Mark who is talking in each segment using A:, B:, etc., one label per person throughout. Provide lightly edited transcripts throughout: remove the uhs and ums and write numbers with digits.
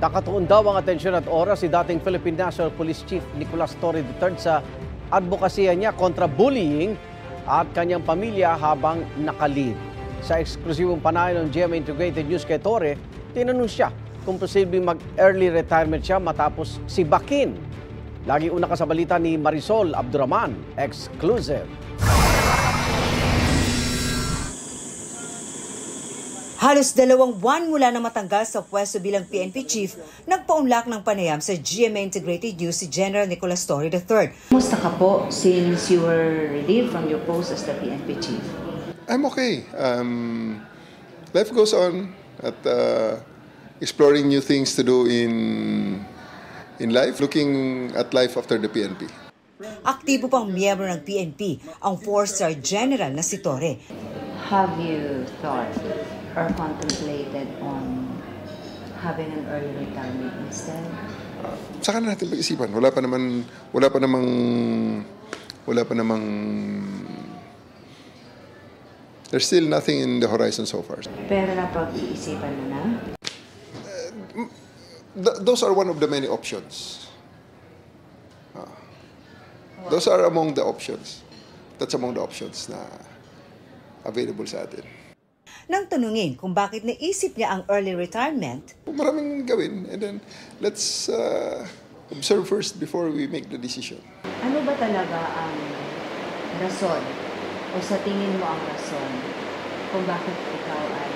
A: Nakatuon daw ang atensyon at oras si dating Philippine National Police Chief Nicolas Torre III sa advokasya niya kontra bullying at kanyang pamilya habang nakalid. Sa eksklusibong panayon ng GMA Integrated News kay Torre, tinanong siya kung posibleng mag-early retirement siya matapos sibakin. Lagi una ka sa balita ni Marisol Abduraman, exclusive.
B: Halos 2 buwan mula na matanggal sa pwesto bilang PNP Chief, nagpaunlak ng panayam sa GMA Integrated News si General Nicolas Torre III.
C: Kumusta ka po since you were relieved from your post as the PNP Chief?
D: I'm okay. Life goes on at exploring new things to do in life, looking at life after the PNP.
B: Aktibo pang miyembro ng PNP ang 4-star general na si Torre.
C: Have you thought or contemplated on having an early retirement instead?
D: Saka na natin pag-isipan. Wala pa namang there's still nothing in the horizon so far.
C: Pero napag-iisipan mo na?
D: Those are one of the many options. Those are among the options. That's among the options na available sa atin.
B: Nang tanungin kung bakit naisip niya ang early retirement,
D: maraming gawin, and then let's observe first before we make the decision.
C: Ano ba talaga ang rason o sa tingin mo ang rason kung bakit ikaw ay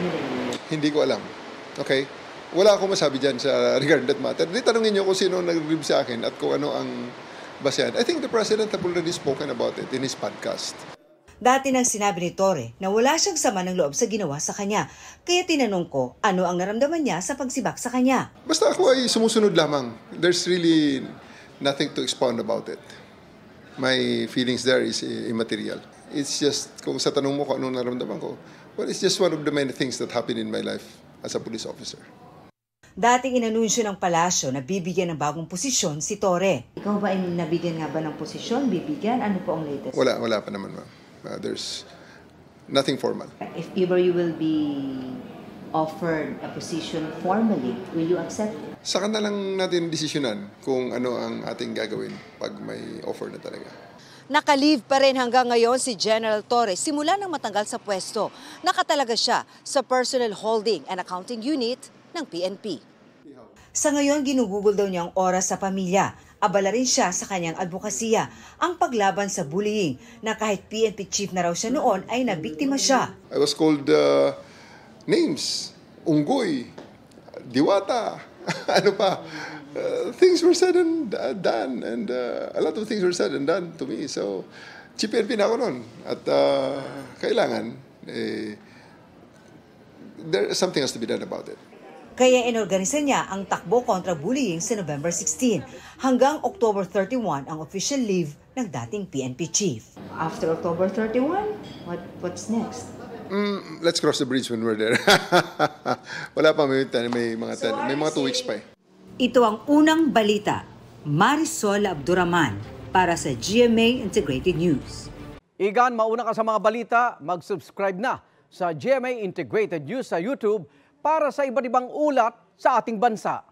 C: nire-relieve?
D: Hindi ko alam. Okay? Wala akong masabi dyan sa regarding that matter. Di tanungin niyo kung sino nag-relieve sa akin at kung ano ang basehan. I think the President have already spoken about it in his podcast.
B: Dati nang sinabi ni Torre na wala siyang sama ng loob sa ginawa sa kanya. Kaya tinanong ko ano ang naramdaman niya sa pagsibak sa kanya.
D: Basta ako ay sumusunod lamang. There's really nothing to expound about it. My feelings there is immaterial. It's just, kung sa tanong mo kung ano naramdaman ko, well, it's just one of the many things that happened in my life as a police officer.
B: Dating inanunsyo ng palasyo na bibigyan ng bagong posisyon si Torre.
C: Ikaw ba ay nabigyan nga ba ng posisyon? Bibigyan? Ano po ang latest?
D: Wala pa naman, ma'am. There's nothing formal.
C: If ever you will be offered a position formally, will you accept it?
D: Saka na lang natin desisyonan kung ano ang ating gagawin pag may offer na talaga.
B: Naka-leave pa rin hanggang ngayon si General Torre simula nang matanggal sa pwesto. Nakatalaga siya sa Personnel Holding and Accounting Unit ng PNP. Sa ngayon, ginugugol daw niya ang oras sa pamilya. Abala rin siya sa kanyang advokasya, ang paglaban sa bullying, na kahit PNP chief na raw siya noon ay nabiktima siya.
D: I was called names, unggoy, diwata, ano pa. Things were said and done, and a lot of things were said and done to me. So, chief PNP na ako noon. At kailangan, something has to be done about it.
B: Kaya inorganisa niya ang takbo kontra bullying sa November 16 hanggang October 31 ang official leave ng dating PNP chief.
C: After October 31, what's next?
D: Let's cross the bridge when we're there. Wala pa, may mga 2 weeks pa eh.
B: Ito ang unang balita. Marisol Abduraman para sa GMA Integrated News.
A: Igan, mauna ka sa mga balita, mag-subscribe na sa GMA Integrated News sa YouTube para sa iba't ibang ulat sa ating bansa.